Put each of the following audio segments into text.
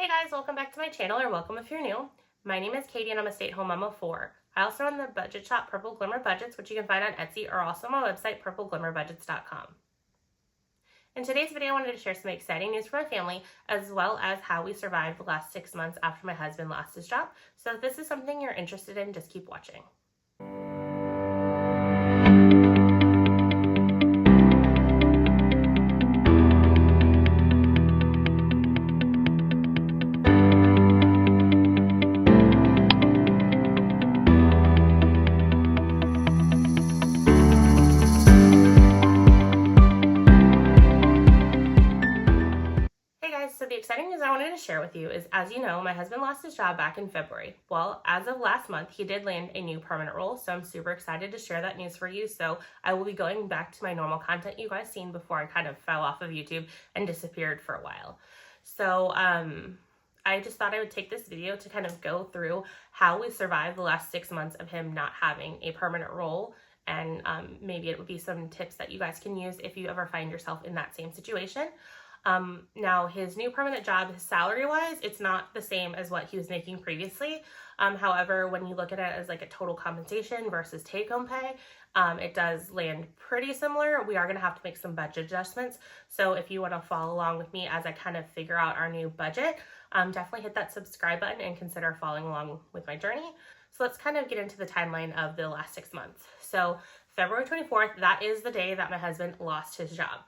Hey guys, welcome back to my channel, or welcome if you're new. My name is Katie and I'm a stay-at-home mom of 4. I also run the budget shop Purple Glimmer Budgets, which you can find on Etsy or also my website purpleglimmerbudgets.com. In today's video, I wanted to share some exciting news for my family, as well as how we survived the last 6 months after my husband lost his job. So if this is something you're interested in, just keep watching. So the exciting news I wanted to share with you is, as you know, my husband lost his job back in February. Well, as of last month, he did land a new permanent role, so I'm super excited to share that news for you. So I will be going back to my normal content you guys seen before I kind of fell off of YouTube and disappeared for a while. So I just thought I would take this video to kind of go through how we survived the last 6 months of him not having a permanent role, and maybe it would be some tips that you guys can use if you ever find yourself in that same situation. Now his new permanent job, salary-wise, it's not the same as what he was making previously. However, when you look at it as like a total compensation versus take-home pay, it does land pretty similar. We are going to have to make some budget adjustments. So if you want to follow along with me as I kind of figure out our new budget, definitely hit that subscribe button and consider following along with my journey. So let's kind of get into the timeline of the last 6 months. So February 24th, that is the day that my husband lost his job.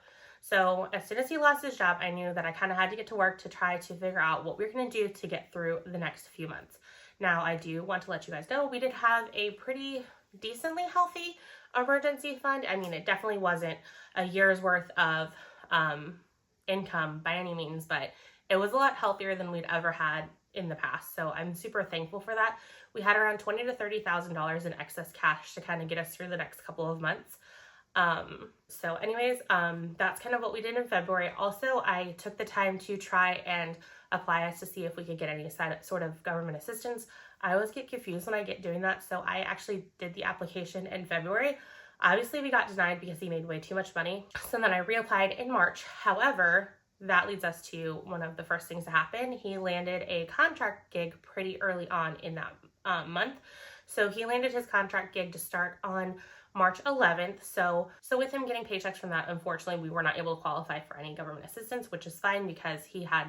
So as soon as he lost his job, I knew that I kind of had to get to work to try to figure out what we we're going to do to get through the next few months. Now, I do want to let you guys know we did have a pretty decently healthy emergency fund. I mean, it definitely wasn't a year's worth of income by any means, but it was a lot healthier than we'd ever had in the past. So I'm super thankful for that. We had around $20,000 to $30,000 in excess cash to kind of get us through the next couple of months. So anyways, that's kind of what we did in February. Also, I took the time to try and apply us to see if we could get any sort of government assistance. I always get confused when I get doing that. So I actually did the application in February. Obviously we got denied because he made way too much money. So then I reapplied in March. However, that leads us to one of the first things to happen. He landed a contract gig pretty early on in that month. So he landed his contract gig to start on March 11th. So with him getting paychecks from that, unfortunately, we were not able to qualify for any government assistance, which is fine because he had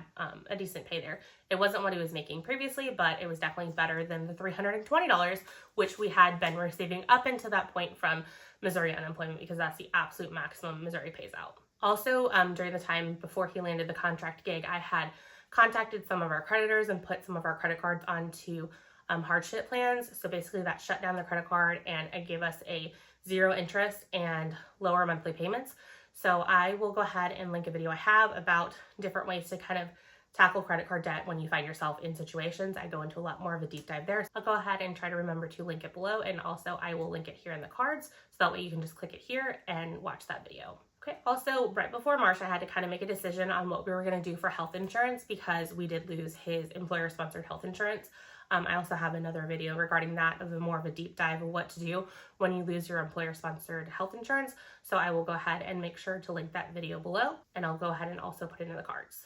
a decent pay there. It wasn't what he was making previously, but it was definitely better than the $320, which we had been receiving up until that point from Missouri unemployment, because that's the absolute maximum Missouri pays out. Also, during the time before he landed the contract gig, I had contacted some of our creditors and put some of our credit cards onto hardship plans. So basically that shut down the credit card and it gave us a 0 interest and lower monthly payments. So I will go ahead and link a video I have about different ways to kind of tackle credit card debt when you find yourself in situations. I go into a lot more of a deep dive there. So I'll go ahead and try to remember to link it below, and also I will link it here in the cards, so that way you can just click it here and watch that video. Okay, also right before March, I had to kind of make a decision on what we were going to do for health insurance because we did lose his employer-sponsored health insurance. I also have another video regarding that, of more of a deep dive of what to do when you lose your employer-sponsored health insurance. So I will go ahead and make sure to link that video below, and I'll go ahead and also put it in the cards.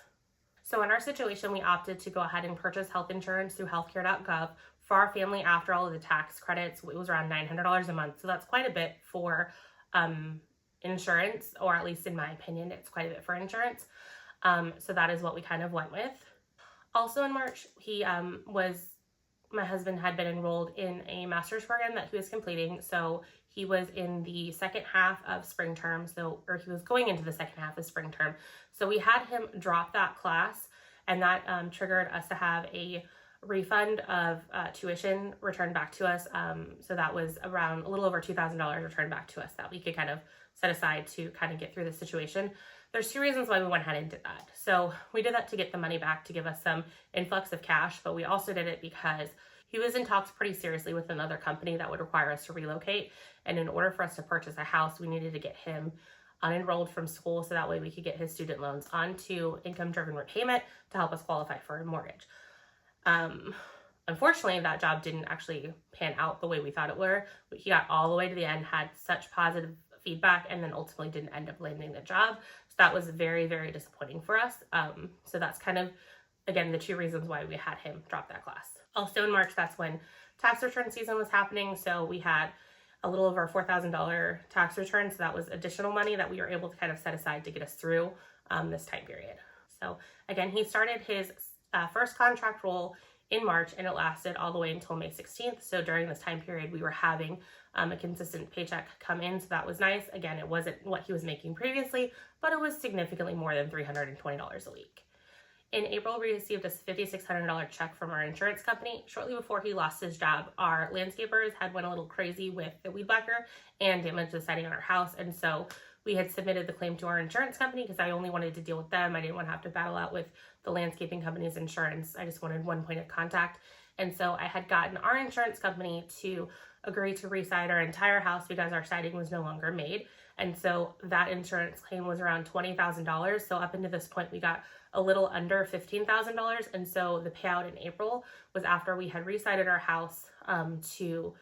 So in our situation, we opted to go ahead and purchase health insurance through healthcare.gov for our family. After all of the tax credits, it was around $900 a month. So that's quite a bit for insurance, or at least in my opinion, it's quite a bit for insurance. So that is what we kind of went with. Also in March, my husband had been enrolled in a master's program that he was completing. So he was in the second half of spring term. Or he was going into the second half of spring term. So we had him drop that class, and that triggered us to have a refund of tuition returned back to us. So that was around a little over $2,000 returned back to us that we could kind of set aside to kind of get through the situation. There's 2 reasons why we went ahead and did that. So we did that to get the money back, to give us some influx of cash, but we also did it because he was in talks pretty seriously with another company that would require us to relocate. And in order for us to purchase a house, we needed to get him unenrolled from school, so that way we could get his student loans onto income-driven repayment to help us qualify for a mortgage. Unfortunately, that job didn't actually pan out the way we thought it would. He got all the way to the end, had such positive feedback, and then ultimately didn't end up landing the job. So that was very, very disappointing for us. So that's kind of again, the 2 reasons why we had him drop that class. Also in March, that's when tax return season was happening. So we had a little over a $4,000 tax return. So that was additional money that we were able to kind of set aside to get us through this time period. So again, he started his first contract role in March, and it lasted all the way until May 16th. So during this time period, we were having a consistent paycheck come in. So that was nice. Again, it wasn't what he was making previously, but it was significantly more than $320 a week. In April, we received a $5,600 check from our insurance company. Shortly before he lost his job, our landscapers had went a little crazy with the weed whacker and damaged the siding on our house. And so we had submitted the claim to our insurance company because I only wanted to deal with them. I didn't want to have to battle out with the landscaping company's insurance. I just wanted one point of contact. And so I had gotten our insurance company to agree to re-side our entire house because our siding was no longer made. And so that insurance claim was around $20,000. So up until this point, we got a little under $15,000. And so the payout in April was after we had re-sided our house to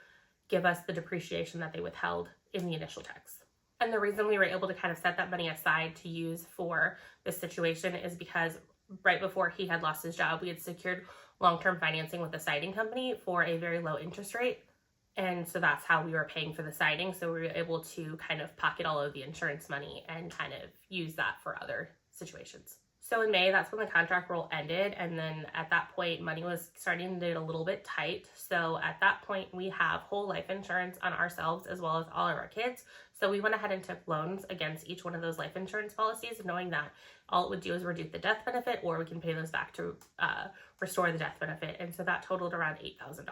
give us the depreciation that they withheld in the initial checks. And the reason we were able to kind of set that money aside to use for this situation is because right before he had lost his job, we had secured long-term financing with the siding company for a very low interest rate. And so that's how we were paying for the siding. So we were able to kind of pocket all of the insurance money and kind of use that for other situations. So in May, that's when the contract role ended. And then at that point, money was starting to get a little bit tight. So at that point, we have whole life insurance on ourselves as well as all of our kids. So we went ahead and took loans against each one of those life insurance policies, knowing that all it would do is reduce the death benefit, or we can pay those back to restore the death benefit. And so that totaled around $8,000.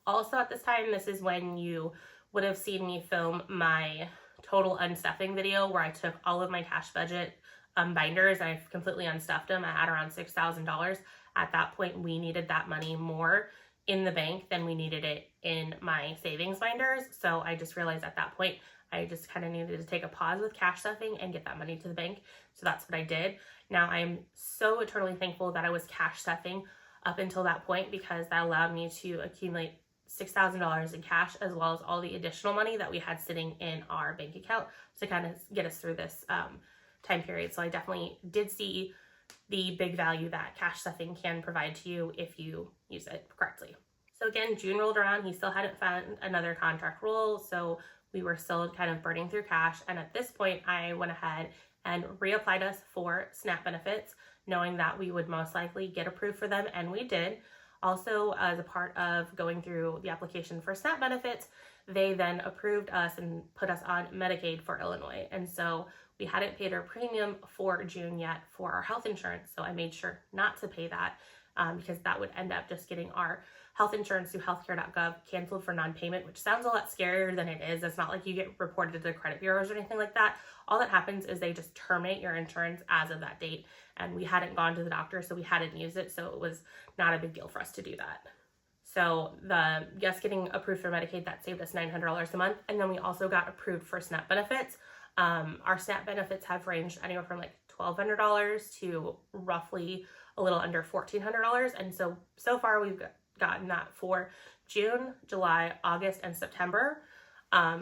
Also at this time, this is when you would have seen me film my total unstuffing video where I took all of my cash budget binders and I completely unstuffed them. I had around $6,000. At that point, we needed that money more in the bank than we needed it in my savings binders. So I just realized at that point, I just kind of needed to take a pause with cash stuffing and get that money to the bank. So that's what I did. Now I'm so eternally thankful that I was cash stuffing up until that point, because that allowed me to accumulate $6,000 in cash as well as all the additional money that we had sitting in our bank account to kind of get us through this time period. So I definitely did see the big value that cash stuffing can provide to you if you use it correctly. So again, June rolled around. He still hadn't found another contract role. So we were still kind of burning through cash. And at this point, I went ahead and reapplied us for SNAP benefits, knowing that we would most likely get approved for them. And we did. Also, as a part of going through the application for SNAP benefits, they then approved us and put us on Medicaid for Illinois. And so we hadn't paid our premium for June yet for our health insurance. So I made sure not to pay that because that would end up just getting our health insurance through healthcare.gov canceled for non-payment, which sounds a lot scarier than it is. It's not like you get reported to the credit bureaus or anything like that. All that happens is they just terminate your insurance as of that date. And we hadn't gone to the doctor, so we hadn't used it. So it was not a big deal for us to do that. So getting approved for Medicaid, that saved us $900 a month. And then we also got approved for SNAP benefits. Our SNAP benefits have ranged anywhere from like $1,200 to roughly a little under $1,400. And so far we've gotten that for June, July, August, and September.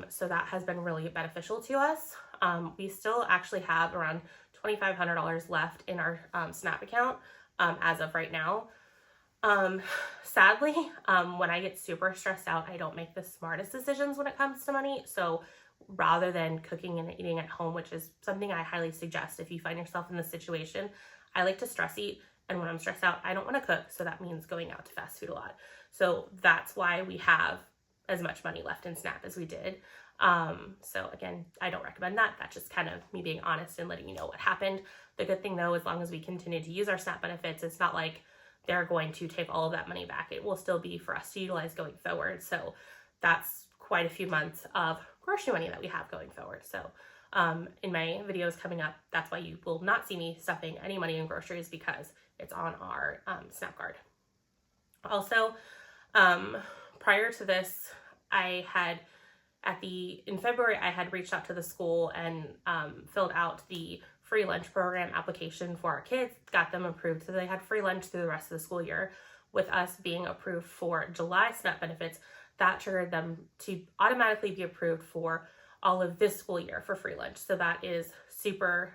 So that has been really beneficial to us. We still actually have around $2,500 left in our SNAP account as of right now. Sadly, when I get super stressed out, I don't make the smartest decisions when it comes to money. So rather than cooking and eating at home, which is something I highly suggest if you find yourself in this situation, I like to stress eat. And when I'm stressed out, I don't want to cook. So that means going out to fast food a lot. So that's why we have as much money left in SNAP as we did. So again, I don't recommend that. That's just kind of me being honest and letting you know what happened. The good thing though, as long as we continue to use our SNAP benefits, it's not like they're going to take all of that money back. It will still be for us to utilize going forward. So that's quite a few months of grocery money that we have going forward. So in my videos coming up, that's why you will not see me stuffing any money in groceries, because it's on our SNAP card. Also, prior to this, in February, I had reached out to the school and filled out the free lunch program application for our kids, got them approved. So they had free lunch through the rest of the school year. With us being approved for July SNAP benefits, that triggered them to automatically be approved for all of this school year for free lunch. So that is super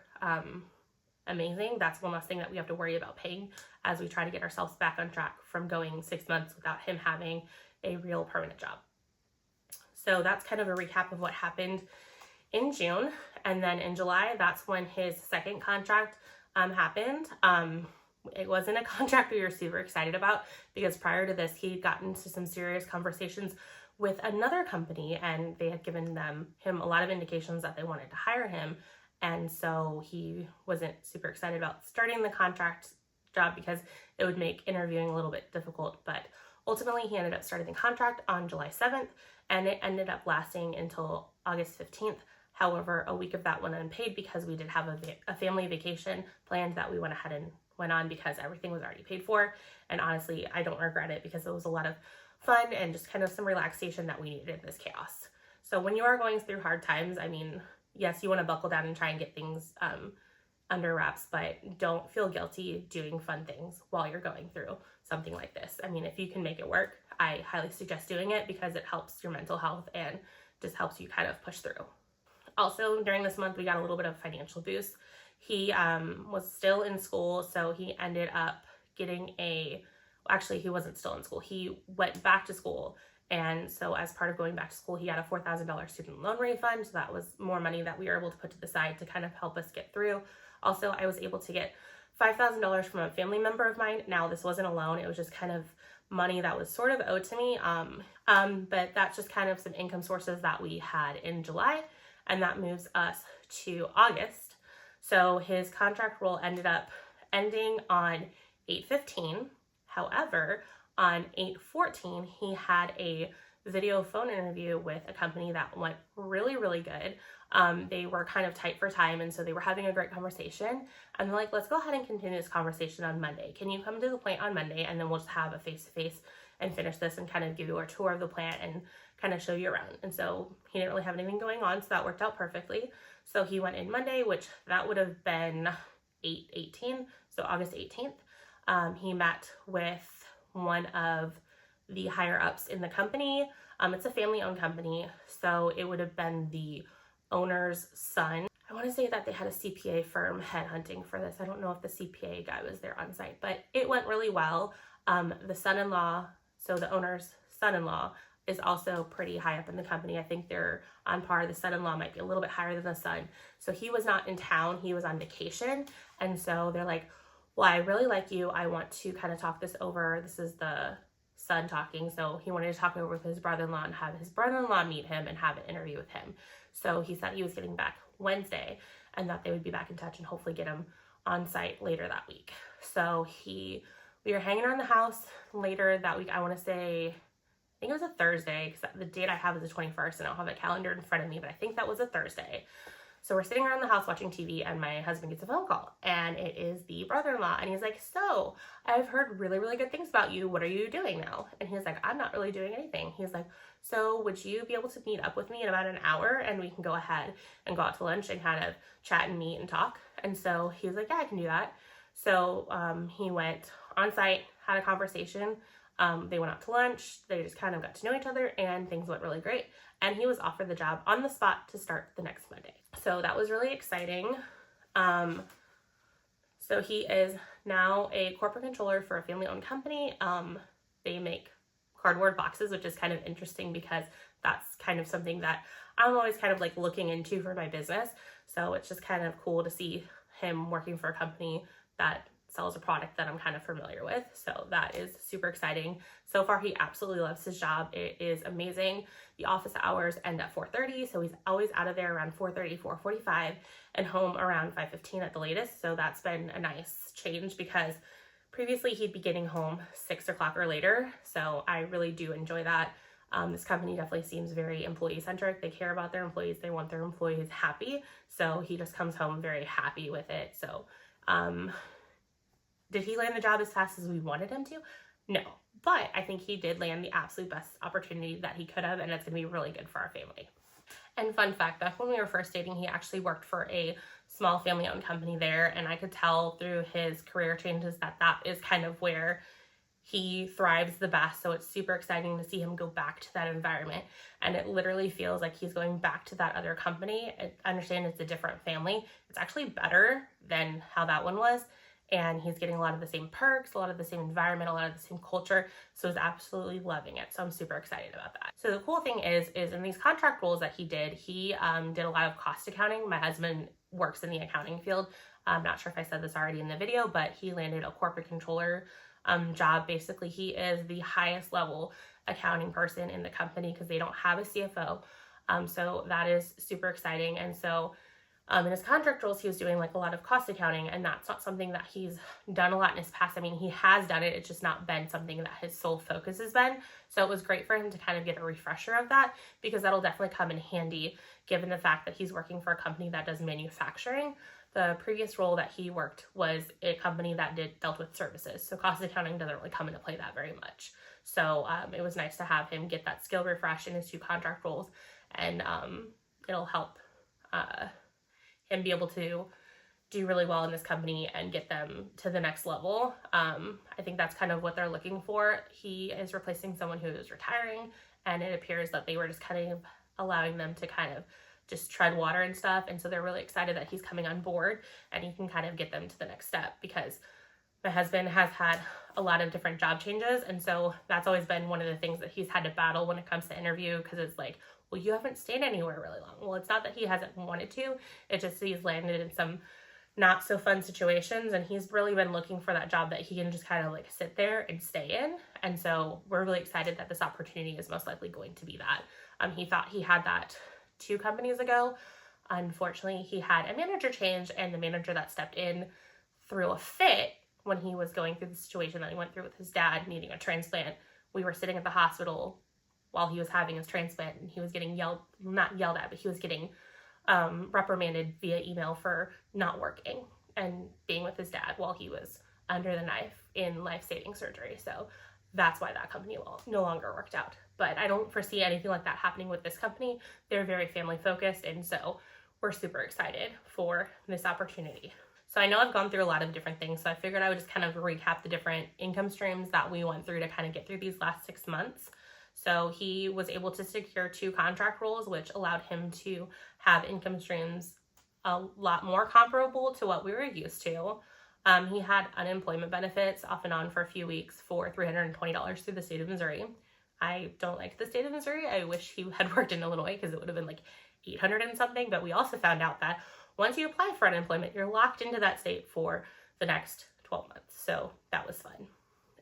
amazing. That's one less thing that we have to worry about paying as we try to get ourselves back on track from going 6 months without him having a real permanent job. So that's kind of a recap of what happened in June. And then in July, that's when his second contract happened. It wasn't a contract we were super excited about because prior to this, he'd gotten into some serious conversations with another company, and they had given him a lot of indications that they wanted to hire him. And so he wasn't super excited about starting the contract job because it would make interviewing a little bit difficult. But ultimately, he ended up starting the contract on July 7th, and it ended up lasting until August 15th. However, a week of that went unpaid because we did have a family vacation planned that we went ahead and went on because everything was already paid for. And honestly, I don't regret it because it was a lot of fun and just kind of some relaxation that we needed in this chaos. So when you are going through hard times, I mean, yes, you want to buckle down and try and get things under wraps, but don't feel guilty doing fun things while you're going through something like this. I mean, if you can make it work, I highly suggest doing it because it helps your mental health and just helps you kind of push through. Also, during this month, we got a little bit of financial boost. He was still in school, so he ended up getting actually, he wasn't still in school. He went back to school. And so as part of going back to school, he got a $4,000 student loan refund. So that was more money that we were able to put to the side to kind of help us get through. Also, I was able to get $5,000 from a family member of mine. Now, this wasn't a loan. It was just kind of money that was sort of owed to me. But that's just kind of some income sources that we had in July. And that moves us to August. So his contract role ended up ending on 8/15. However, on 8/14, he had a video phone interview with a company that went really, really good. They were kind of tight for time, and so they were having a great conversation. And they're like, let's go ahead and continue this conversation on Monday. Can you come to the plant on Monday, and then we'll just have a face-to-face and finish this and kind of give you a tour of the plant and kind of show you around. And so he didn't really have anything going on, so that worked out perfectly. So he went in Monday, which that would have been 8/18, so August 18th. He met with one of the higher ups in the company. It's a family-owned company, so it would have been the owner's son. I want to say that they had a CPA firm headhunting for this. I don't know if the CPA guy was there on site, but it went really well. The son-in-law, so the owner's son-in-law, is also pretty high up in the company. I think they're on par. The son-in-law might be a little bit higher than the son. So he was not in town. He was on vacation. And so they're like, well, I really like you. I want to kind of talk this over. This is the son talking. So he wanted to talk over with his brother-in-law and have his brother-in-law meet him and have an interview with him. So he said he was getting back Wednesday and that they would be back in touch and hopefully get him on site later that week. So we were hanging around the house later that week. I want to say, I think it was a Thursday because the date I have is the 21st and I don't have a calendar in front of me, but I think that was a Thursday. So we're sitting around the house watching TV and my husband gets a phone call and it is the brother-in-law and he's like, so I've heard really, really good things about you. What are you doing now? And he's like, I'm not really doing anything. He's like, so would you be able to meet up with me in about an hour and we can go ahead and go out to lunch and kind of chat and meet and talk? And so he was like, yeah, I can do that. So he went on site, had a conversation. They went out to lunch. They just kind of got to know each other and things went really great. And he was offered the job on the spot to start the next Monday. So that was really exciting. So he is now a corporate controller for a family-owned company. They make cardboard boxes, which is kind of interesting because that's kind of something that I'm always kind of like looking into for my business. So it's just kind of cool to see him working for a company that sells a product that I'm kind of familiar with. So that is super exciting. So far, he absolutely loves his job. It is amazing. The office hours end at 4:30. So he's always out of there around 4:30, 4:45 and home around 5:15 at the latest. So that's been a nice change because previously he'd be getting home 6 o'clock or later. So I really do enjoy that. This company definitely seems very employee centric. They care about their employees. They want their employees happy. So he just comes home very happy with it. So, did he land the job as fast as we wanted him to? No, but I think he did land the absolute best opportunity that he could have, and it's going to be really good for our family. And fun fact, back when we were first dating, he actually worked for a small family-owned company there, and I could tell through his career changes that that is kind of where he thrives the best. So it's super exciting to see him go back to that environment. And it literally feels like he's going back to that other company. I understand it's a different family. It's actually better than how that one was. And he's getting a lot of the same perks, a lot of the same environment, a lot of the same culture. So he's absolutely loving it. So I'm super excited about that. So the cool thing is in these contract roles that he did a lot of cost accounting. My husband works in the accounting field. I'm not sure if I said this already in the video, but he landed a corporate controller job. Basically, he is the highest level accounting person in the company because they don't have a CFO. So that is super exciting. And so in his contract roles, he was doing like a lot of cost accounting, and that's not something that he's done a lot in his past. I mean, he has done it. It's just not been something that his sole focus has been. So it was great for him to kind of get a refresher of that, because that'll definitely come in handy given the fact that he's working for a company that does manufacturing. The previous role that he worked was a company that dealt with services. So cost accounting doesn't really come into play that very much. So it was nice to have him get that skill refresh in his 2 contract roles, and it'll help him be able to do really well in this company and get them to the next level. I think that's kind of what they're looking for. He is replacing someone who is retiring, and it appears that they were just kind of allowing them to kind of just tread water and stuff. And so they're really excited that he's coming on board and he can kind of get them to the next step, because my husband has had a lot of different job changes. And so that's always been one of the things that he's had to battle when it comes to interview, because it's like, well, you haven't stayed anywhere really long. Well, it's not that he hasn't wanted to. It's just he's landed in some not so fun situations, and he's really been looking for that job that he can just kind of like sit there and stay in. And so we're really excited that this opportunity is most likely going to be that. He thought he had that 2 companies ago. Unfortunately, he had a manager change, and the manager that stepped in threw a fit when he was going through the situation that he went through with his dad needing a transplant. We were sitting at the hospital while he was having his transplant, and he was getting not yelled at, but he was getting reprimanded via email for not working and being with his dad while he was under the knife in life-saving surgery. So that's why that company no longer worked out. But I don't foresee anything like that happening with this company. They're very family focused, and so we're super excited for this opportunity. So I know I've gone through a lot of different things, so I figured I would just kind of recap the different income streams that we went through to kind of get through these last 6 months. So he was able to secure 2 contract roles, which allowed him to have income streams a lot more comparable to what we were used to. He had unemployment benefits off and on for a few weeks for $320 through the state of Missouri. I don't like the state of Missouri. I wish he had worked in Illinois, because it would have been like $800 and something. But we also found out that once you apply for unemployment, you're locked into that state for the next 12 months. So that was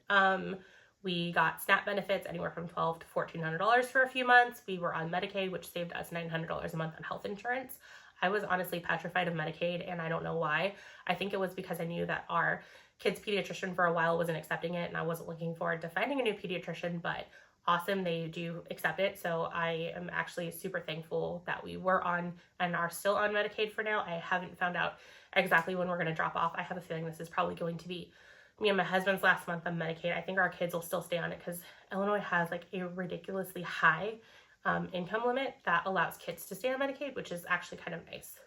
fun. We got SNAP benefits anywhere from $1,200 to $1,400 for a few months. We were on Medicaid, which saved us $900 a month on health insurance. I was honestly petrified of Medicaid, and I don't know why. I think it was because I knew that our kid's pediatrician for a while wasn't accepting it, and I wasn't looking forward to finding a new pediatrician, but awesome, they do accept it. So I am actually super thankful that we were on and are still on Medicaid for now. I haven't found out exactly when we're going to drop off. I have a feeling this is probably going to be me and my husband's last month on Medicaid. I think our kids will still stay on it because Illinois has like a ridiculously high income limit that allows kids to stay on Medicaid, which is actually kind of nice.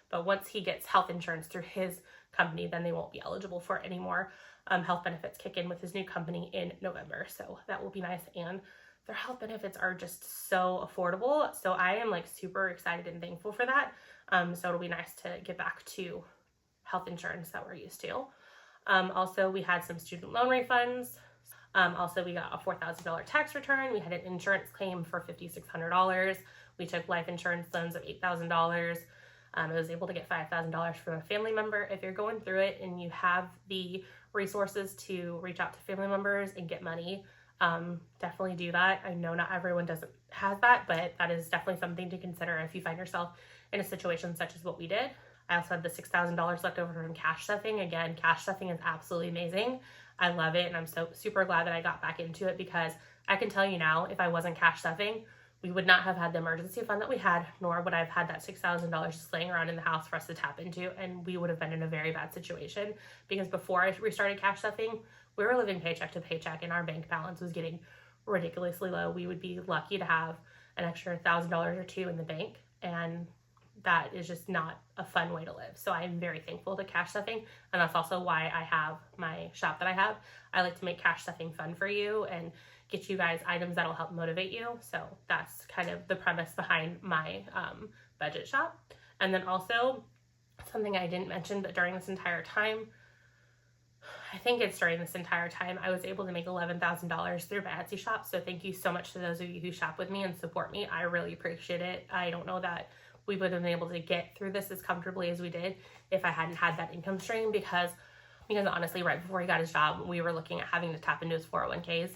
But once he gets health insurance through his company, then they won't be eligible for any more health benefits kick in with his new company in November. So that will be nice. And their health benefits are just so affordable. So I am like super excited and thankful for that. So it'll be nice to get back to health insurance that we're used to. Also, we had some student loan refunds. Also, we got a $4,000 tax return. We had an insurance claim for $5,600. We took life insurance loans of $8,000. I was able to get $5,000 from a family member. If you're going through it and you have the resources to reach out to family members and get money, definitely do that. I know not everyone has that, but that is definitely something to consider if you find yourself in a situation such as what we did. I also had the $6,000 left over from cash stuffing. Again, cash stuffing is absolutely amazing. I love it, and I'm so super glad that I got back into it, because I can tell you now, if I wasn't cash stuffing, we would not have had the emergency fund that we had, nor would I have had that $6,000 just laying around in the house for us to tap into, and we would have been in a very bad situation, because before I restarted cash stuffing, we were living paycheck to paycheck, and our bank balance was getting ridiculously low. We would be lucky to have an extra $1,000 or $2,000 in the bank, and that is just not a fun way to live. So I'm very thankful to cash stuffing, and that's also why I have my shop that I have. I like to make cash stuffing fun for you and get you guys items that'll help motivate you. So that's kind of the premise behind my budget shop. And then also something I didn't mention, but during this entire time, I think it's during this entire time, I was able to make $11,000 through my Etsy shop. So thank you so much to those of you who shop with me and support me. I really appreciate it. I don't know that we would have been able to get through this as comfortably as we did if I hadn't had that income stream, because honestly, right before he got his job, we were looking at having to tap into his 401ks.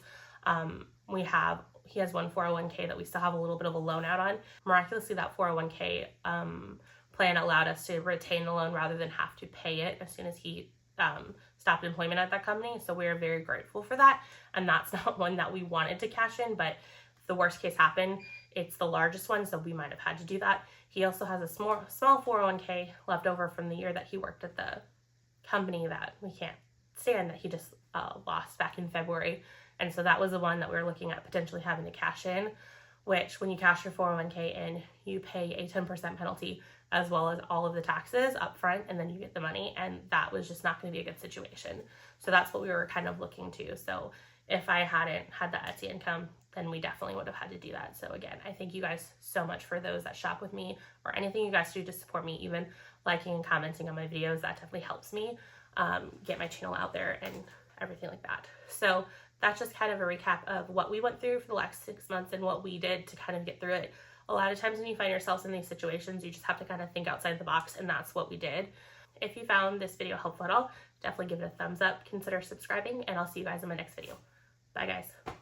He has one 401k that we still have a little bit of a loan out on. Miraculously, that 401k plan allowed us to retain the loan rather than have to pay it as soon as he stopped employment at that company. So we are very grateful for that. And that's not one that we wanted to cash in, but if the worst case happened, it's the largest one, so we might have had to do that. He also has a small 401k left over from the year that he worked at the company that we can't stand, that he just lost back in February. And so that was the one that we were looking at potentially having to cash in, which when you cash your 401k in, you pay a 10% penalty as well as all of the taxes up front, and then you get the money, and that was just not going to be a good situation. So that's what we were kind of looking to. So if I hadn't had that Etsy income, then we definitely would have had to do that. So again, I thank you guys so much for those that shop with me, or anything you guys do to support me, even liking and commenting on my videos. That definitely helps me get my channel out there and everything like that. So that's just kind of a recap of what we went through for the last 6 months and what we did to kind of get through it. A lot of times when you find yourselves in these situations, you just have to kind of think outside the box, and that's what we did. If you found this video helpful at all, definitely give it a thumbs up, consider subscribing, and I'll see you guys in my next video. Bye guys.